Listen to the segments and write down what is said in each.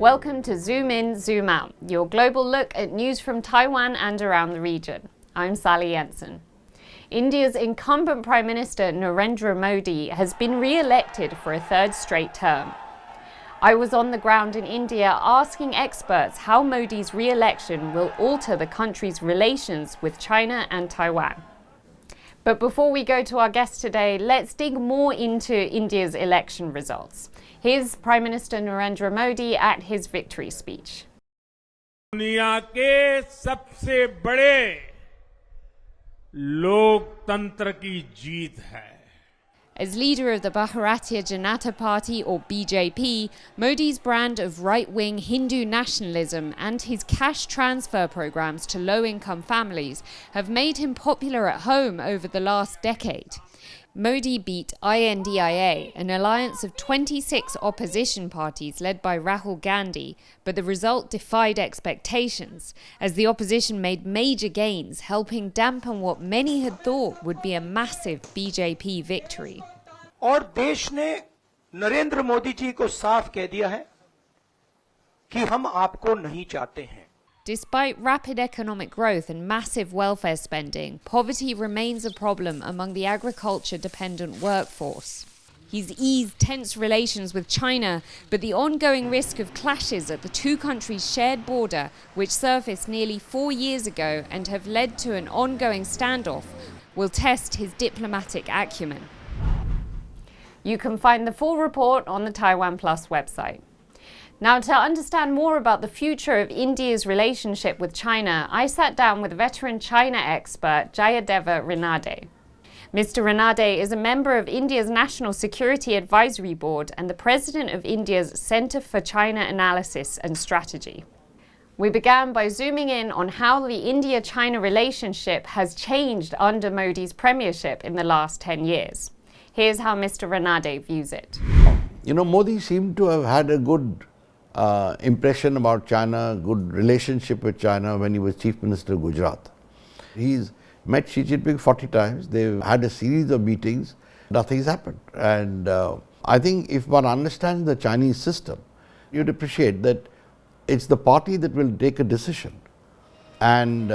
Welcome to Zoom In, Zoom Out, your global look at news from Taiwan and around the region. I'm Sally Jensen. India's incumbent Prime Minister Narendra Modi has been re-elected for a third straight term. I was on the ground in India asking experts how Modi's re-election will alter the country's relations with China and Taiwan. But before we go to our guest today, let's dig more into India's election results. Here's Prime Minister Narendra Modi at his victory speech. दुनिया के सबसे बड़े लोकतंत्र की जीत है. As leader of the Bharatiya Janata Party, or BJP, Modi's brand of right-wing Hindu nationalism and his cash transfer programs to low-income families have made him popular at home over the last decade. Modi beat INDIA, an alliance of 26 opposition parties led by Rahul Gandhi, but the result defied expectations, as the opposition made major gains, helping dampen what many had thought would be a massive BJP victory. और देश ने नरेंद्र मोदी जी को साफ कह दिया है कि हम आपको नहीं चाहते हैं. Despite rapid economic growth and massive welfare spending, poverty remains a problem among the agriculture-dependent workforce. He's eased tense relations with China, but the ongoing risk of clashes at the two countries' shared border, which surfaced nearly 4 years ago and have led to an ongoing standoff, will test his diplomatic acumen. You can find the full report on the TaiwanPlus website. Now, to understand more about the future of India's relationship with China, I sat down with veteran China expert Jayadeva Ranadé. Mr. Ranadé is a member of India's National Security Advisory Board and the president of India's Centre for China Analysis and Strategy. We began by zooming in on how the India-China relationship has changed under Modi's premiership in the last 10 years. Here's how Mr. Ranadé views it. You know, Modi seemed to have had a good impression about China, good relationship with China when he was Chief Minister of Gujarat. He's met Xi Jinping 40 times. They've had a series of meetings. Nothing's happened. And I think if one understands the Chinese system, you'd appreciate that it's the party that will take a decision. And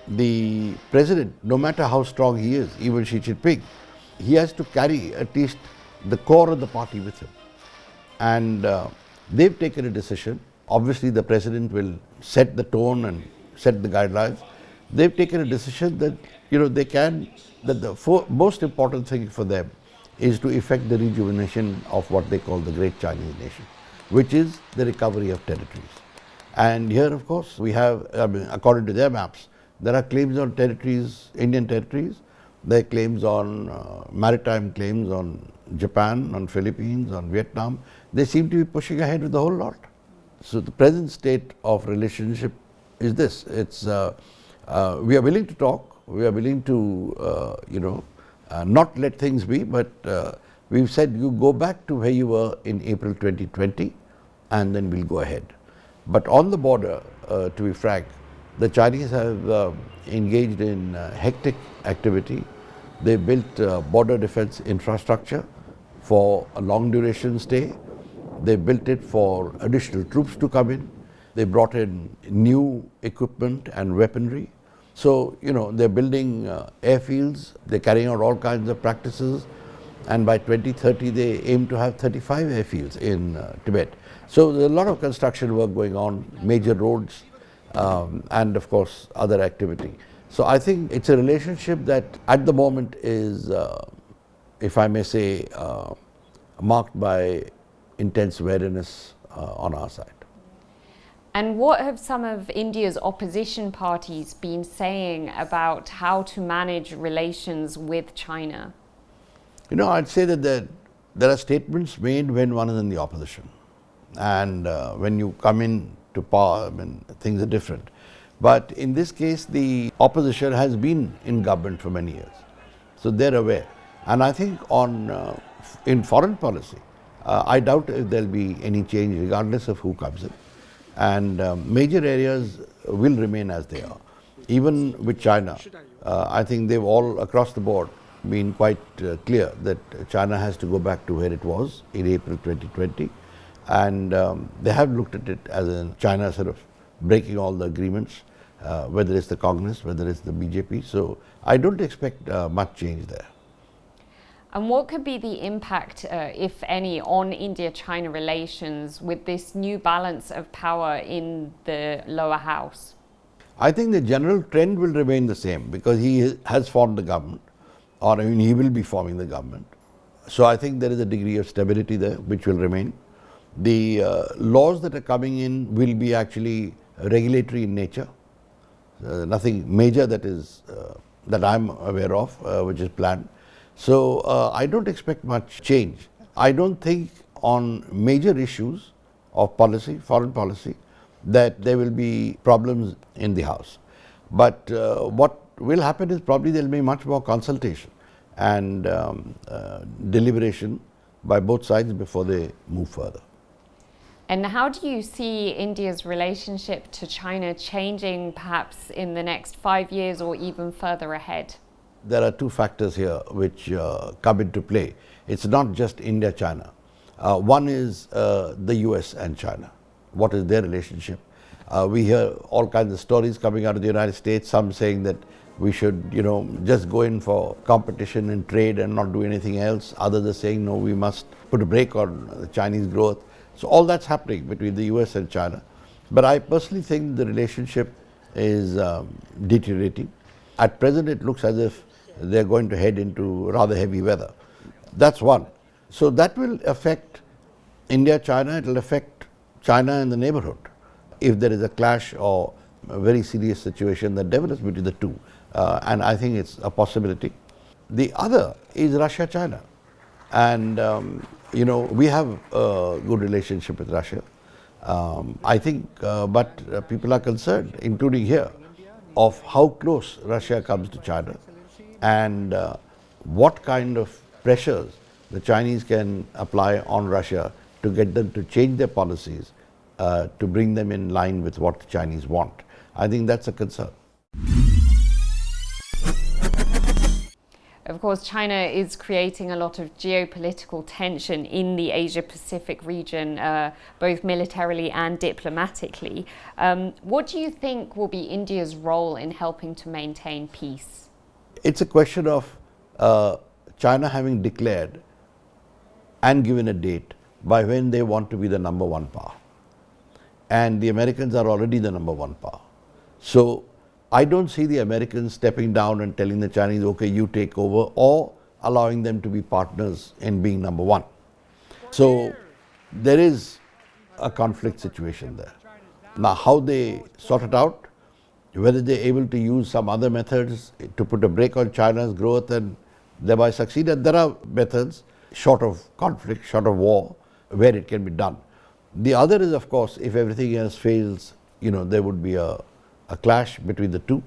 the president, no matter how strong he is, even Xi Jinping, he has to carry at least the core of the party with him. And they've taken a decision. Obviously, the president will set the tone and set the guidelines. They've taken a decision that, you know, the most important thing for them is to effect the rejuvenation of what they call the great Chinese nation, which is the recovery of territories. And here, of course, we have, according to their maps, there are claims on territories, Indian territories. There are claims on maritime claims on Japan, on Philippines, on Vietnam. They seem to be pushing ahead with the whole lot. So the present state of relationship is this. It's we are willing to talk. We are willing to not let things be. But we've said you go back to where you were in April 2020, and then we'll go ahead. But on the border, to be frank, the Chinese have engaged in hectic activity. They built border defense infrastructure for a long duration stay. They built it for additional troops to come in. They brought in new equipment and weaponry. So, you know, they're building airfields. They're carrying out all kinds of practices. And by 2030, they aim to have 35 airfields in Tibet. So there's a lot of construction work going on, major roads, and of course, other activity. So I think it's a relationship that at the moment is, if I may say, marked by intense wariness on our side. And what have some of India's opposition parties been saying about how to manage relations with China? You know, I'd say that there are statements made when one is in the opposition. And when you come in to power, I mean, things are different. But in this case, the opposition has been in government for many years. So they're aware. And I think in foreign policy, I doubt if there'll be any change regardless of who comes in. And major areas will remain as they are. Even with China, I think they've all across the board been quite clear that China has to go back to where it was in April 2020. and they have looked at it as in China sort of breaking all the agreements, whether it's the Congress, whether it's the BJP. So I don't expect much change there. And what could be the impact, if any, on India-China relations with this new balance of power in the lower house? I think the general trend will remain the same because he has formed the government, or I mean he will be forming the government. So I think there is a degree of stability there which will remain. The laws that are coming in will be actually regulatory in nature. Nothing major that is that I'm aware of which is planned. So I don't expect much change. I don't think on major issues of policy, foreign policy, that there will be problems in the House. But what will happen is probably there will be much more consultation and deliberation by both sides before they move further. And how do you see India's relationship to China changing perhaps in the next 5 years or even further ahead? There are two factors here which come into play. It's not just India-China. One is the US and China. What is their relationship? We hear all kinds of stories coming out of the United States, some saying that we should, just go in for competition and trade and not do anything else. Others are saying, no, we must put a brake on the Chinese growth. So all that's happening between the US and China. But I personally think the relationship is deteriorating. At present, it looks as if they're going to head into rather heavy weather. That's one. So that will affect India-China, it will affect China and the neighborhood if there is a clash or a very serious situation that develops between the two. And I think it's a possibility. The other is Russia-China. And, we have a good relationship with Russia. I think, but people are concerned, including here, of how close Russia comes to China and what kind of pressures the Chinese can apply on Russia to get them to change their policies to bring them in line with what the Chinese want. I think that's a concern. Of course, China is creating a lot of geopolitical tension in the Asia-Pacific region, both militarily and diplomatically. What do you think will be India's role in helping to maintain peace? It's a question of China having declared and given a date by when they want to be the number one power. And the Americans are already the number one power. So I don't see the Americans stepping down and telling the Chinese, okay, you take over, or allowing them to be partners in being number one. So there is a conflict situation there. Now, how they sort it out, whether they're able to use some other methods to put a brake on China's growth and thereby succeed, and there are methods short of conflict, short of war, where it can be done. The other is, of course, if everything else fails, there would be a clash between the two,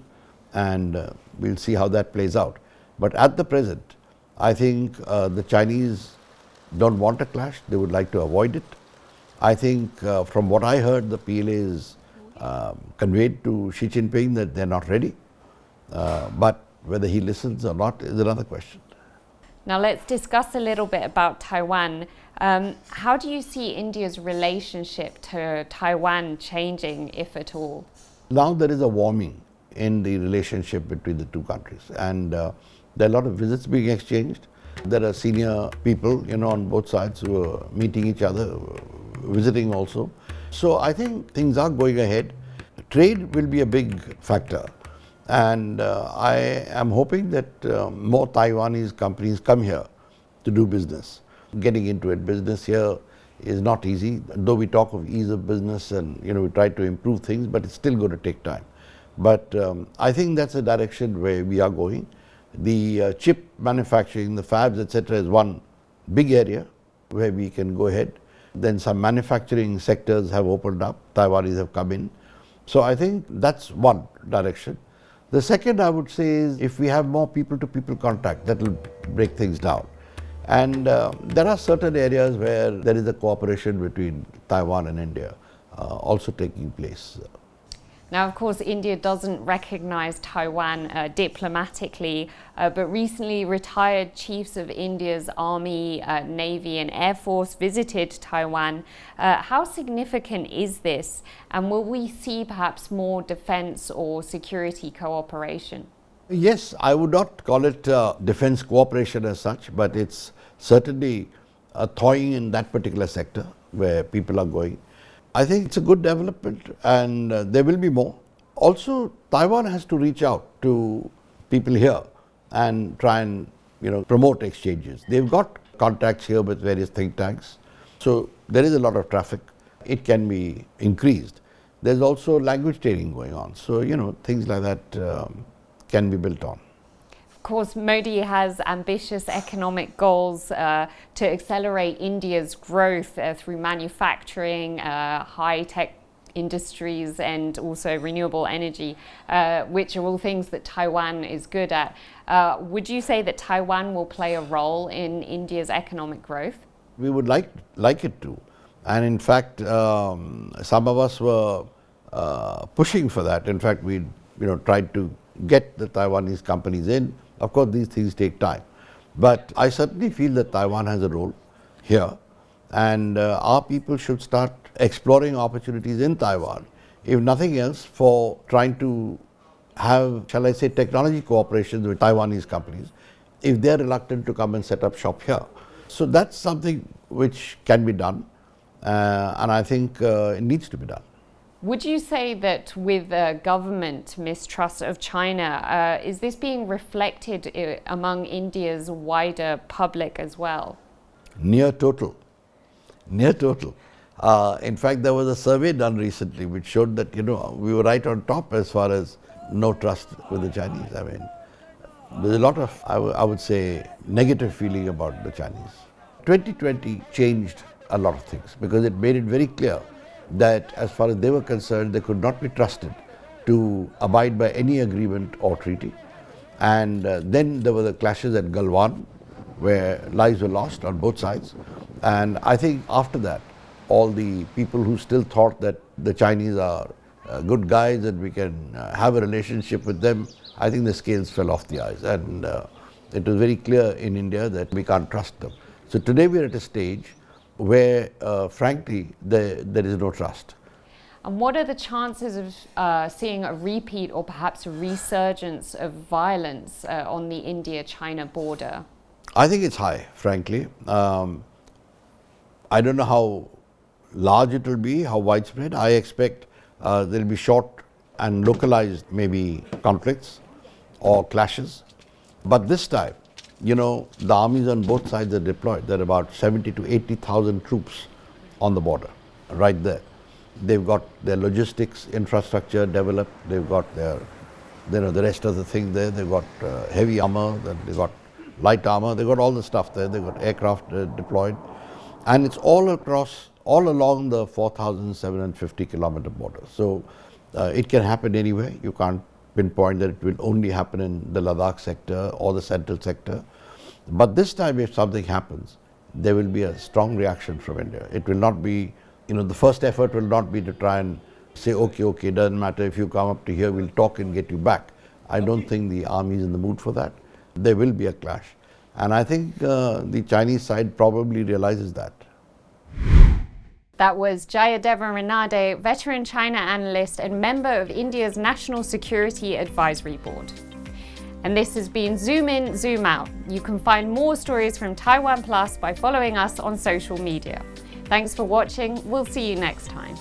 and we'll see how that plays out. But at the present, I think the Chinese don't want a clash. They would like to avoid it. I think from what I heard, the PLA is conveyed to Xi Jinping that they're not ready. But whether he listens or not is another question. Now let's discuss a little bit about Taiwan. How do you see India's relationship to Taiwan changing, if at all? Now there is a warming in the relationship between the two countries, and there are a lot of visits being exchanged. There are senior people, on both sides who are meeting each other, visiting also. So I think things are going ahead. Trade will be a big factor, and I am hoping that more Taiwanese companies come here to do business. Getting into it, business here is not easy, though we talk of ease of business and we try to improve things, but it's still going to take time. But I think that's the direction where we are going. The chip manufacturing, the fabs, etc., is one big area where we can go ahead. Then some manufacturing sectors have opened up, Taiwanese have come in. So I think that's one direction. The second, I would say, is if we have more people-to-people contact, that will break things down. And there are certain areas where there is a cooperation between Taiwan and India also taking place. Now, of course, India doesn't recognize Taiwan diplomatically, but recently retired chiefs of India's Army, Navy and Air Force visited Taiwan. How significant is this? And will we see perhaps more defense or security cooperation? Yes, I would not call it defense cooperation as such, but it's certainly thawing in that particular sector where people are going. I think it's a good development, and there will be more. Also, Taiwan has to reach out to people here and try and promote exchanges. They've got contacts here with various think tanks, so there is a lot of traffic. It can be increased. There's also language training going on, so things like that can be built on. Of course, Modi has ambitious economic goals to accelerate India's growth through manufacturing, high-tech industries and also renewable energy, which are all things that Taiwan is good at. Would you say that Taiwan will play a role in India's economic growth? We would like it to. And in fact, some of us were pushing for that. In fact, we tried to get the Taiwanese companies in. Of course, these things take time. But I certainly feel that Taiwan has a role here, and our people should start exploring opportunities in Taiwan, if nothing else, for trying to have, shall I say, technology cooperation with Taiwanese companies, if they're reluctant to come and set up shop here. So that's something which can be done, and I think it needs to be done. Would you say that with government mistrust of China, is this being reflected among India's wider public as well? Near total. Near total. In fact, there was a survey done recently which showed that we were right on top as far as no trust with the Chinese. I mean, there's a lot of, I would say, negative feeling about the Chinese. 2020 changed a lot of things because it made it very clear that as far as they were concerned, they could not be trusted to abide by any agreement or treaty. And then there were the clashes at Galwan, where lives were lost on both sides. And I think after that, all the people who still thought that the Chinese are good guys and we can have a relationship with them, I think the scales fell off the eyes. And it was very clear in India that we can't trust them. So today we're at a stage where, frankly, there is no trust. And what are the chances of seeing a repeat or perhaps a resurgence of violence on the India-China border? I think it's high, frankly. I don't know how large it will be, how widespread. I expect there will be short and localized maybe conflicts or clashes. But this time, the armies on both sides are deployed. There are about 70 to 80,000 troops on the border, right there. They've got their logistics infrastructure developed. They've got their, the rest of the thing there. They've got heavy armor. They've got light armor. They've got all the stuff there. They've got aircraft deployed, and it's all along the 4,750 kilometer border. So it can happen anywhere. You can't pinpoint that it will only happen in the Ladakh sector or the central sector. But this time, if something happens, there will be a strong reaction from India. It will not be, the first effort will not be to try and say, okay, doesn't matter if you come up to here, we'll talk and get you back. I don't think the army is in the mood for that. There will be a clash. And I think the Chinese side probably realizes that. That was Jayadeva Ranadé, veteran China analyst and member of India's National Security Advisory Board. And this has been Zoom In, Zoom Out. You can find more stories from TaiwanPlus by following us on social media. Thanks for watching. We'll see you next time.